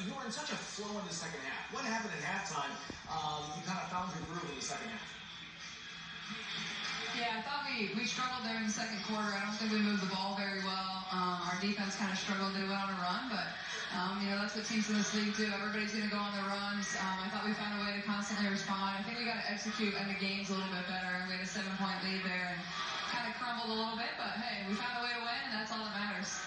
you were in such a flow in the second half. What happened at halftime? You kind of found your groove in the second half. Yeah, I thought we struggled there in the second quarter. I don't think we moved the ball very well. Our defense kind of struggled. They went on a run, but that's what teams in this league do. Everybody's going to go on their runs. I thought we found a way to constantly respond. I think we got to execute in the games a little bit better. We had a 7-point lead there and kind of crumbled a little bit, but hey, we found a way to win, and that's all that matters.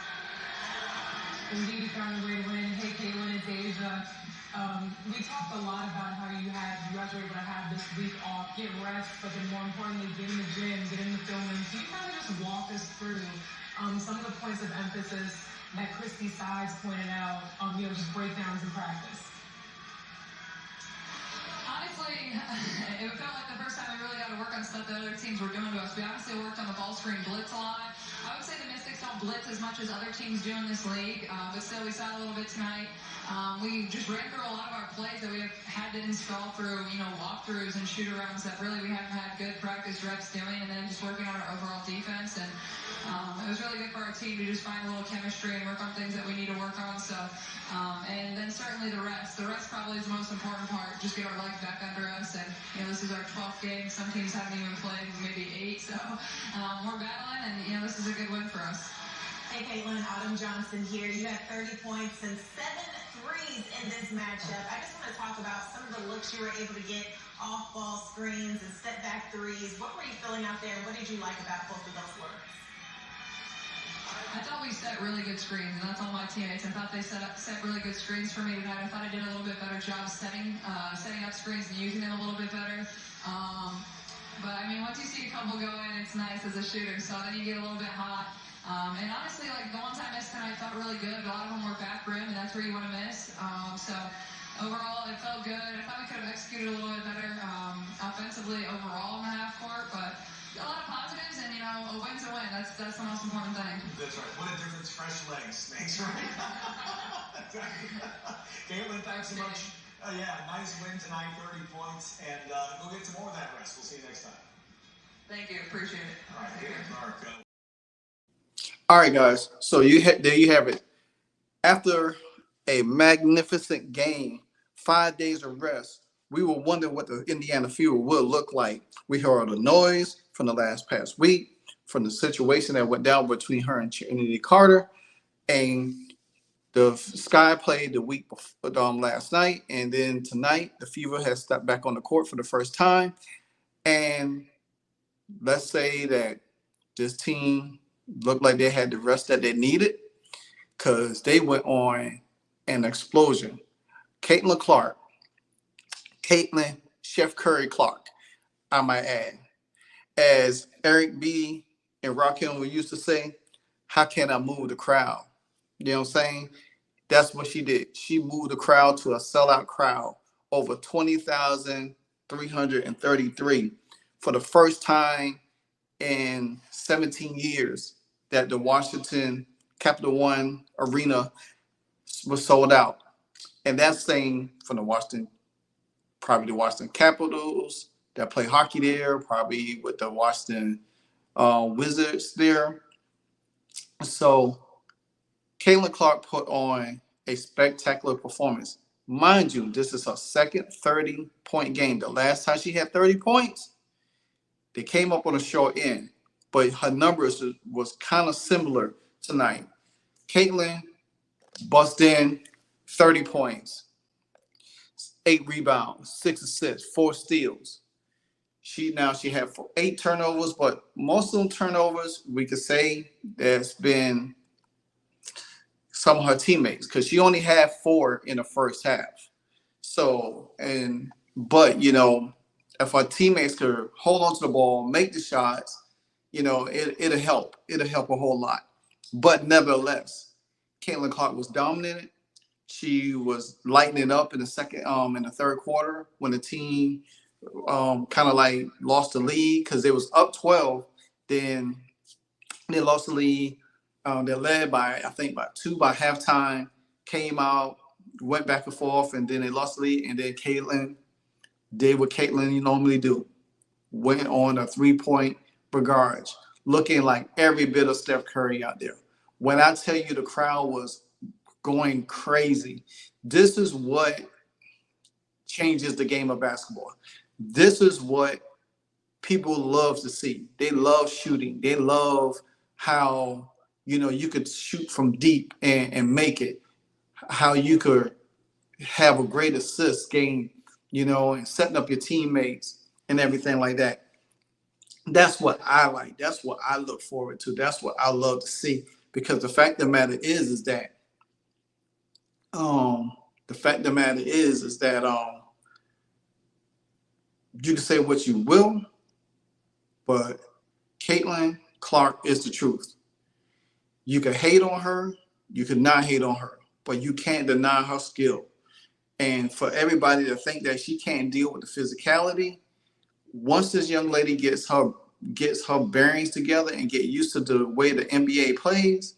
Indeed, you found a way to win. Hey, Kaitlyn, it's Asia. We talked a lot about how you guys were able to have this week off, get rest, but then more importantly, get in the gym, get in the filming. Can you kind of just walk us through some of the points of emphasis that Christy Sides pointed out, just breakdowns in practice? Honestly, it felt like the first time we really got to work on stuff that other teams were doing to us. We obviously worked on the ball screen blitz a lot. I would say the Mystics don't blitz as much as other teams do in this league, but still we saw it a little bit tonight. We just ran through a lot of our plays that we have had to install through, walkthroughs and shoot-arounds that really we haven't had good practice reps doing, and then just working on our overall defense. And it was really good for our team to just find a little chemistry and work on things that we need to work on. So, and then certainly the rest. The rest probably is the most important part. Just get our legs back under us. And, this is our 12th game. Some teams haven't even played maybe 8. So we're battling, and, this is a good win for us. Hey, Kaitlyn, Autumn Johnson here. You had 30 points and 7 threes in this matchup. I just want to talk about some of the looks you were able to get off ball screens and step back threes. What were you feeling out there? What did you like about both of those looks? I thought we set really good screens, and that's all my teammates. I thought they set really good screens for me tonight. I thought I did a little bit better job setting up screens and using them a little bit better. But, once you see a couple go in, it's nice as a shooter. So then you get a little bit hot. And honestly, the ones I missed tonight felt really good. A lot of them were back rim, and that's where you want to miss. So overall, it felt good. I thought we could have executed a little bit better offensively overall in the half court, but a lot of positives, and a win's a win. That's the most important thing. That's right. What a difference fresh legs makes, right? Exactly. Kaitlyn, thanks so much. Nice win tonight, 30 points, and go get some more of that rest. We'll see you next time. Thank you. Appreciate it. All right, here, Mark. All right, guys. So there you have it. After a magnificent game, 5 days of rest, we were wondering what the Indiana field would look like. We heard the noise from the past week, from the situation that went down between her and Trinity Carter, and the Sky played the week before, last night, and then tonight the Fever has stepped back on the court for the first time. And let's say that this team looked like they had the rest that they needed, because they went on an explosion. Caitlin Chef Curry Clark, I might add. As Eric B. and Raquel used to say, how can I move the crowd? You know what I'm saying? That's what she did. She moved the crowd to a sellout crowd, over 20,333 for the first time in 17 years that the Washington Capital One Arena was sold out. And that's saying from probably the Washington Capitals that play hockey there, probably with the Washington Wizards there. So Caitlin Clark put on a spectacular performance. Mind you, this is her second 30-point game. The last time she had 30 points, they came up on a short end, but her numbers was kind of similar tonight. Kaitlyn bust in 30 points, 8 rebounds, 6 assists, 4 steals. She had 8 turnovers, but most of them turnovers, we could say there's been some of her teammates, because she only had 4 in the first half. So, but if our teammates could hold on to the ball, make the shots, it'll help. It'll help a whole lot. But nevertheless, Caitlin Clark was dominant. She was lighting it up in the third quarter when the team kind of lost the lead, because they was up 12. Then they lost the lead. They led by 2 by halftime, came out, went back and forth, and then they lost the lead. And then Kaitlyn did what Kaitlyn normally do, went on a 3-point barrage, looking like every bit of Steph Curry out there. When I tell you the crowd was going crazy. This is what changes the game of basketball. This is what people love to see. They love shooting. They love how, you could shoot from deep and make it, how you could have a great assist game, and setting up your teammates and everything like that. That's what I like. That's what I look forward to. That's what I love to see. Because the fact of the matter is that you can say what you will, but Kaitlyn Clark is the truth. You can hate on her, you can not hate on her, but you can't deny her skill. And for everybody to think that she can't deal with the physicality, once this young lady gets her bearings together and get used to the way the NBA plays,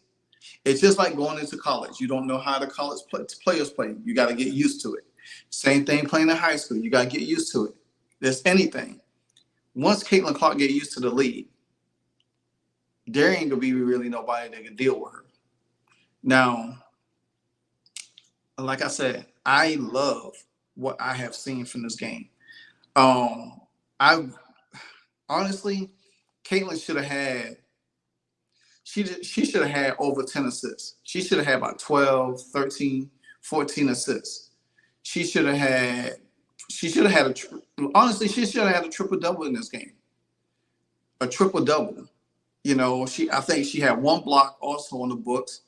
it's just like going into college. You don't know how the college players play. You got to get used to it. Same thing playing in high school. You got to get used to it. There's anything. Once Kaitlyn Clark get used to the league, there ain't gonna be really nobody that can deal with her. Now, like I said, I love what I have seen from this game. I honestly, Kaitlyn should have had. She should have had over 10 assists. She should have had about 12, 13, 14 assists. She should have had honestly, she should have had a triple-double in this game. A triple-double. I think she had 1 block also on the books,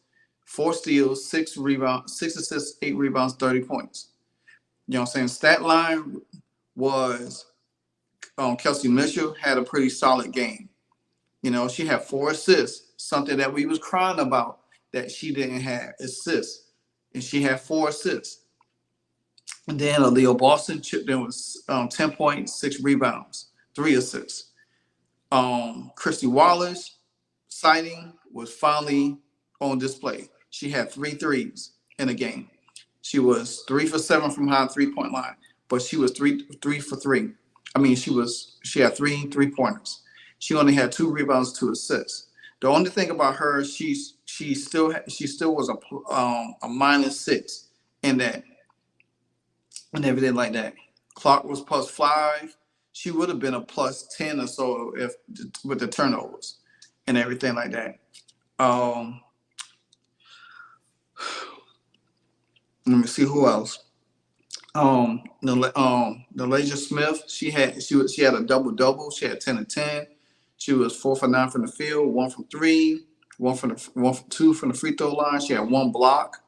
4 steals, 6 rebounds, 6 assists, 8 rebounds, 30 points. You know what I'm saying? Stat line was Kelsey Mitchell had a pretty solid game. She had 4 assists, something that we was crying about that she didn't have assists. And she had 4 assists. And then Aaliyah Boston chipped in with 10 points, 6 rebounds, 3 assists. Christy Wallace sighting was finally on display. She had 3 threes in a game. She was 3 for 7 from high 3-point line, but she was 3 for 3. I mean, she had 3 3-pointers. She only had 2 rebounds, 2 assists. The only thing about her, she still was a -6 in that and everything like that. Clark was +5. She would have been a +10 or so if with the turnovers and everything like that. Let me see who else. Nalaja Smith, she had a double-double. She had 10 and 10. She was 4 for 9 from the field, 1 from 3, 1 for 2 from the free throw line. She had 1 block.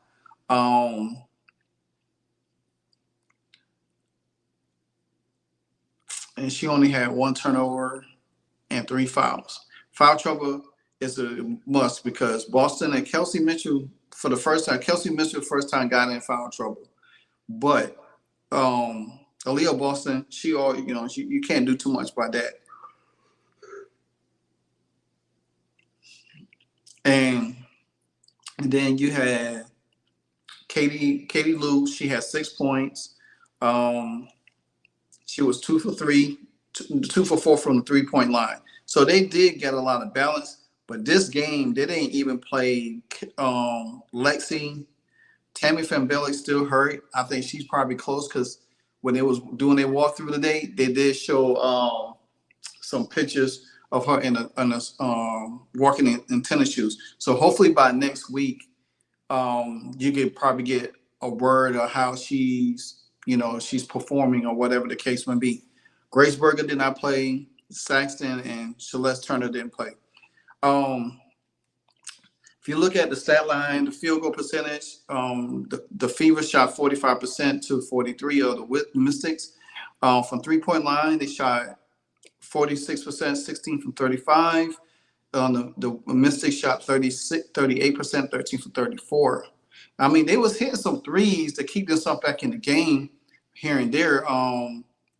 And she only had 1 turnover and 3 fouls. Foul trouble is a must because Boston and Kelsey Mitchell Kelsey Mitchell first time got in foul trouble. But Aaliyah Boston, you can't do too much by that. And then you had Katie Lou. She had 6 points. She was 2 for 4 from the 3-point line. So they did get a lot of balance. But this game, they didn't even play Lexi. Tammy Fambelli still hurt. I think she's probably close because when they was doing their walkthrough today, they did show some pictures of her walking in tennis shoes. So hopefully by next week, you could probably get a word of how she's performing or whatever the case may be. Grace Berger did not play. Saxton and Celeste Turner didn't play. If you look at the stat line, the field goal percentage, the Fever shot 45% to 43% of the Mystics. From 3-point line, they shot 46%, 16 from 35. The Mystics shot 38%, 13 from 34. I mean, they was hitting some threes to keep themselves back in the game here and there.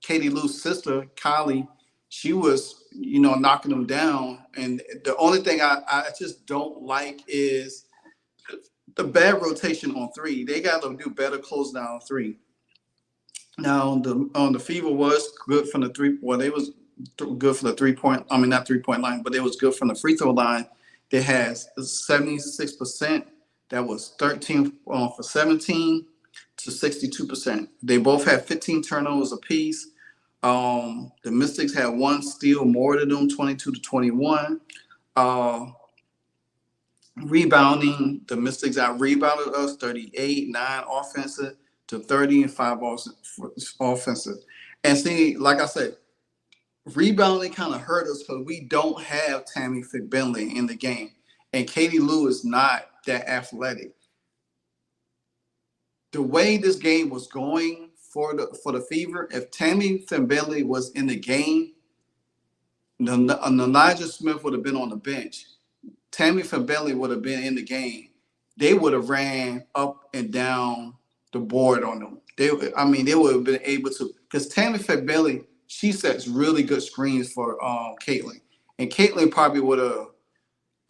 Katie Lou's sister, Kylie, she was, knocking them down. And the only thing I just don't like is the bad rotation on 3. They got to do better close down on 3. Now, the Fever was good from the 3. Well, they was good for the 3-point. I mean, not 3-point line, but it was good from the free throw line. They had 76% That was 13 for 17 to 62%. They both had 15 turnovers apiece. The Mystics had one steal more than them, 22 to 21. Rebounding, the Mystics out rebounded us 38, 9 offensive to 30 and 5 offensive. And see, like I said, rebounding kind of hurt us because we don't have Tammy Finley in the game. And Katie Lou is not that athletic. The way this game was going for the Fever, if Tammy Finley was in the game, Elijah Smith would have been on the bench. Tammy Finley would have been in the game. They would have ran up and down the board on them. They would have been able to, because Tammy Finley, she sets really good screens for Kaitlyn. And Kaitlyn probably would have,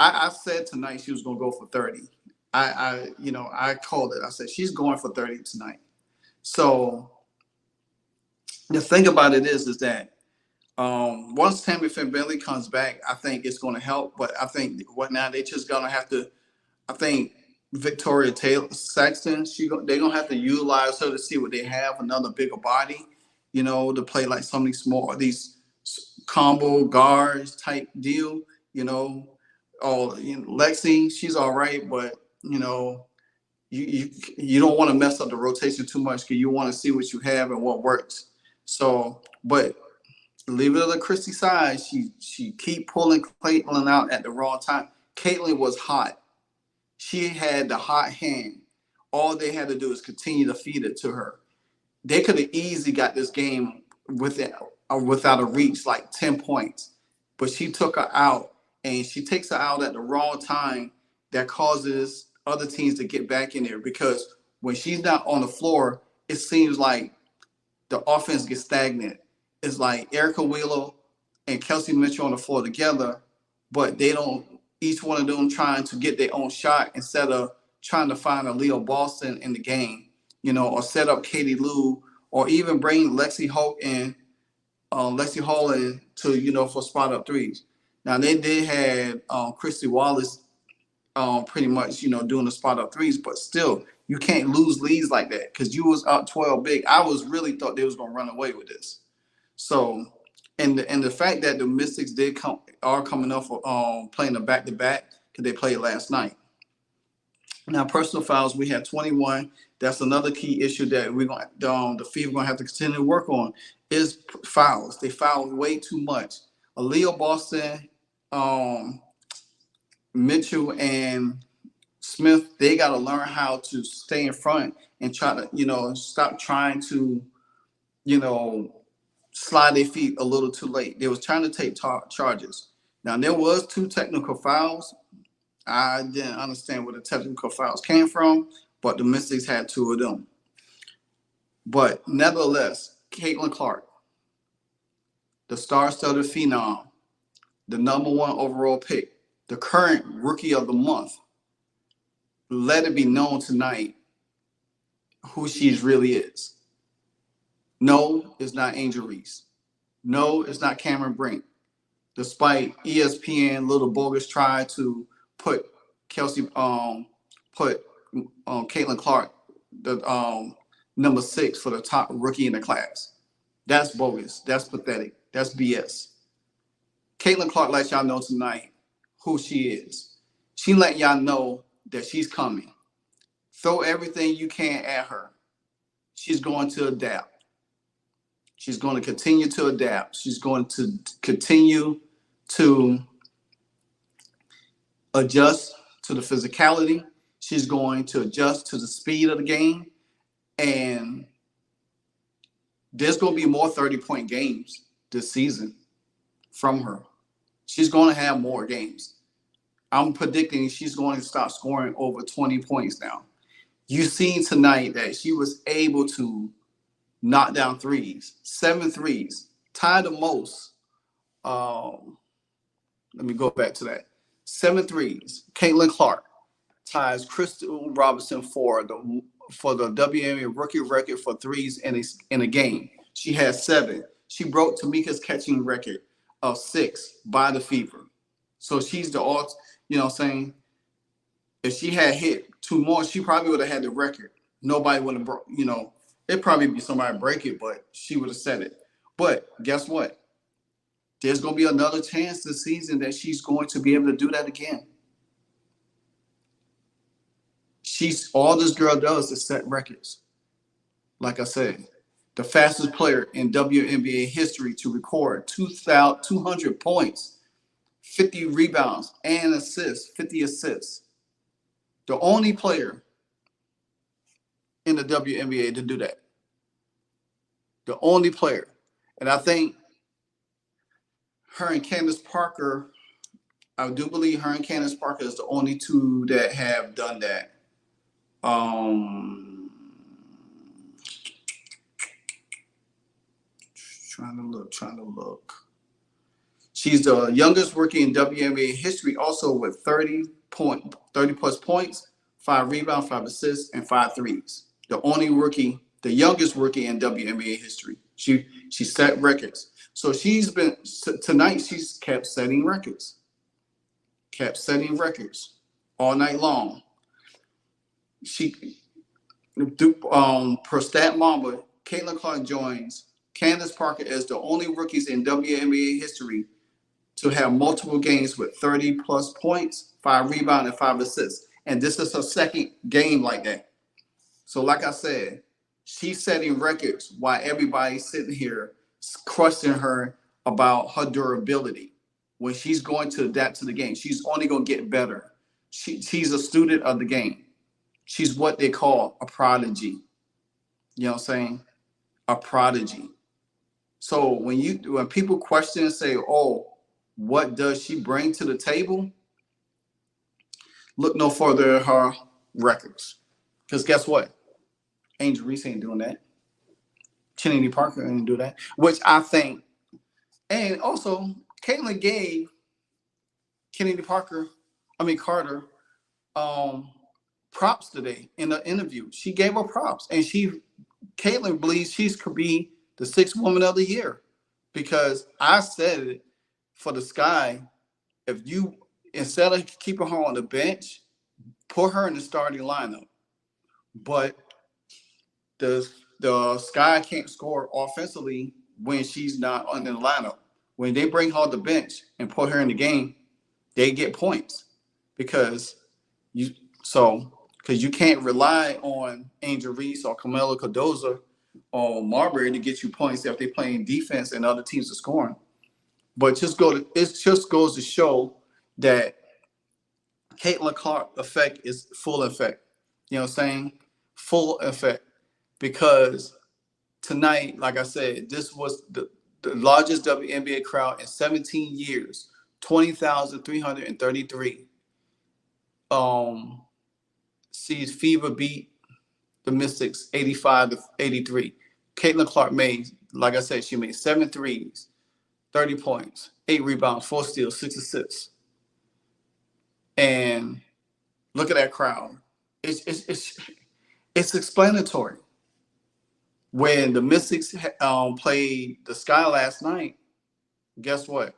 I said tonight she was going to go for 30. I called it. I said, she's going for 30 tonight. So the thing about it is that once Tammy Finley comes back, I think it's going to help. But I think now they just going to have to, I think Victoria Taylor Saxton, they're going to have to utilize her to see what they have, another bigger body, to play like some of these combo guards type deal, Lexi, she's all right, but you don't want to mess up the rotation too much because you want to see what you have and what works. So, but leave it to Christy's side. She keep pulling Kaitlyn out at the wrong time. Kaitlyn was hot. She had the hot hand. All they had to do is continue to feed it to her. They could have easily got this game without a reach, like 10 points. But she took her out, and she takes her out at the wrong time. That causes other teams to get back in there, because when she's not on the floor, it seems like the offense gets stagnant. It's like Erica Wheeler and Kelsey Mitchell on the floor together, but they don't, each one of them trying to get their own shot instead of trying to find a Leo Boston in the game, or set up Katie Lou, or even bring Lexi Hall in to, for spot up threes. Now they did have Christy Wallace pretty much, doing the spot up threes, but still, you can't lose leads like that because you was up 12 big. I was really thought they was going to run away with this. So, and the fact that the Mystics are coming up for playing a back-to-back because they played last night. Now, personal fouls, we had 21. That's another key issue that we're going the Fever going to have to continue to work on is fouls. They foul way too much. Leo Boston, Mitchell and Smith, they got to learn how to stay in front and try to, stop trying to, slide their feet a little too late. They was trying to take charges. Now, there was 2 technical fouls. I didn't understand where the technical fouls came from, but the Mystics had 2 of them. But nevertheless, Kaitlyn Clark, the star-studded phenom, the #1 overall pick, the current rookie of the month, let it be known tonight who she really is. No, it's not Angel Reese. No, it's not Cameron Brink. Despite ESPN little bogus try to put Kaitlyn Clark, the #6 for the top rookie in the class. That's bogus. That's pathetic. That's BS. Kaitlyn Clark lets y'all know tonight who she is. She let y'all know that she's coming. Throw everything you can at her. She's going to adapt. She's going to continue to adapt. She's going to continue to adjust to the physicality. She's going to adjust to the speed of the game. And there's going to be more 30-point games this season from her. She's going to have more games. I'm predicting she's going to start scoring over 20 points now. You've seen tonight that she was able to knock down threes, 7 threes, tied the most. Let me go back to that. 7 threes. Kaitlyn Clark ties Crystal Robinson for the WNBA rookie record for threes in a game. She has 7. She broke Tamika's catching record of 6 by the Fever. So she's the you know what I'm saying? if she had hit 2 more, she probably would have had the record. Nobody would have broke, it'd probably be somebody break it, but she would have set it. But guess what? There's going to be another chance this season that she's going to be able to do that again. All this girl does is set records. Like I said, the fastest player in WNBA history to record 200 points, 50 rebounds, and assists, 50 assists. The only player in the WNBA to do that. The only player. And I think her and Candace Parker, I do believe her and Candace Parker is the only two that have done that. Trying to look. She's the youngest rookie in WNBA history, also with 30 plus points, 5 rebounds, 5 assists, and 5 threes. The youngest rookie in WNBA history. She set records. So tonight she's kept setting records. All night long. Per Stat Mamba, Kaitlyn Clark joins Candace Parker as the only rookies in WNBA history to have multiple games with 30 plus points, 5 rebounds, and 5 assists. And this is her second game like that. So like I said, she's setting records while everybody's sitting here questioning her about her durability. When she's going to adapt to the game, she's only going to get better. She's a student of the game. She's what they call a prodigy. You know what I'm saying? A prodigy. So when people question and say, oh, what does she bring to the table? Look no further at her records. Because guess what? Angel Reese ain't doing that. Kennedy Parker ain't do that. Which I think, and also Kaitlyn gave Carter props today in the interview. She gave her props, and Kaitlyn believes she could be the 6th woman of the year, because I said it for the Sky. If you, instead of keeping her on the bench, put her in the starting lineup. But the Sky can't score offensively when she's not on the lineup. When they bring her on the bench and put her in the game, they get points because you can't rely on Angel Reese or Camila Cardoza or Marbury to get you points if they're playing defense and other teams are scoring. But it just goes to show that Kaitlyn Clark effect is full effect. You know what I'm saying? Full effect. Because tonight, like I said, this was the largest WNBA crowd in 17 years, 20,333. Sees Fever beat the Mystics 85-83. Kaitlyn Clark like I said, she made 7 threes, 30 points, 8 rebounds, 4 steals, 6 assists. And look at that crowd. It's explanatory. When the Mystics played the Sky last night, guess what?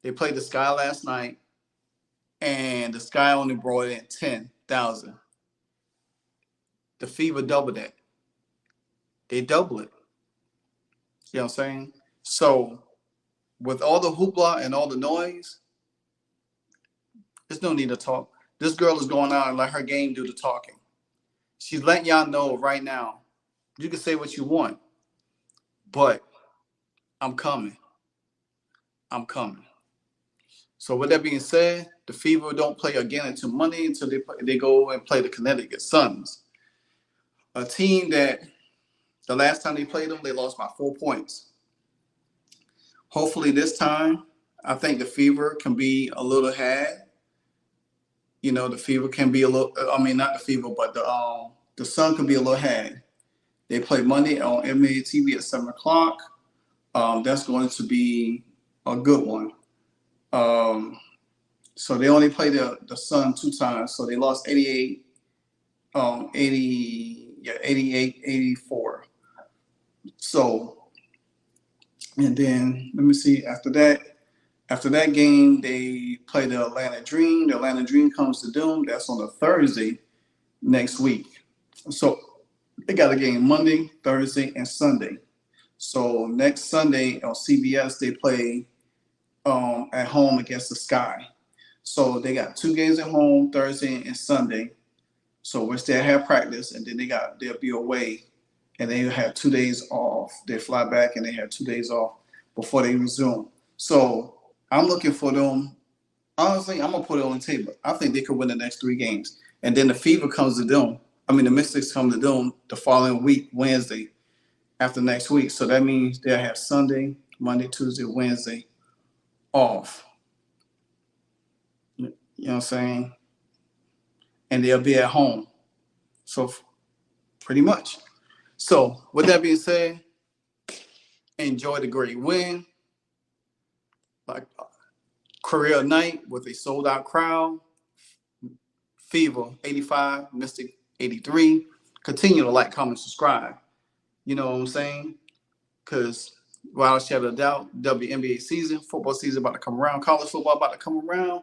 They played the Sky last night, and the Sky only brought in 10,000. The Fever doubled that. They double it. You know what I'm saying? So with all the hoopla and all the noise, there's no need to talk. This girl is going out and let her game do the talking. She's letting y'all know right now, you can say what you want, but I'm coming. So with that being said, the Fever don't play again until Monday, until they go and play the Connecticut Suns. A team that the last time they played them, they lost by 4 points. Hopefully this time, I think the Fever can be a little had. You know, the Fever can be a little, not the Fever, but the Sun can be a little had. They play Monday on NBA TV at 7 o'clock. That's going to be a good one. So they only played the Sun 2 times. So they lost 88-84. So, and then let me see after that, After that game, they play the Atlanta Dream. The Atlanta Dream comes to them. That's on a Thursday next week. So they got a game Monday, Thursday, and Sunday. So next Sunday on CBS, they play at home against the Sky. So they got 2 games at home, Thursday and Sunday. So which they have practice, and then they'll be away, and they have 2 days off. They fly back and they have 2 days off before they resume. So I'm looking for them. Honestly, I'm gonna put it on the table. I think they could win the next 3 games, and then the Fever comes to them. I mean, the Mystics come to them the following week, Wednesday, after next week. So that means they'll have Sunday, Monday, Tuesday, Wednesday off. You know what I'm saying? And they'll be at home. So pretty much. So with that being said, enjoy the great win. Like career night with a sold out crowd. Fever 85, Mystic 83. Continue to like, comment, subscribe. You know what I'm saying? Because without a shadow of doubt, WNBA season, football season about to come around, college football about to come around,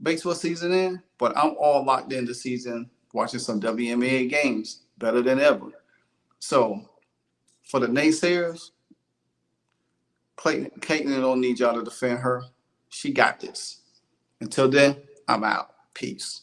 baseball season in. But I'm all locked in this season, watching some WNBA games better than ever. So for the naysayers, Kaitlyn don't need y'all to defend her. She got this. Until then, I'm out. Peace.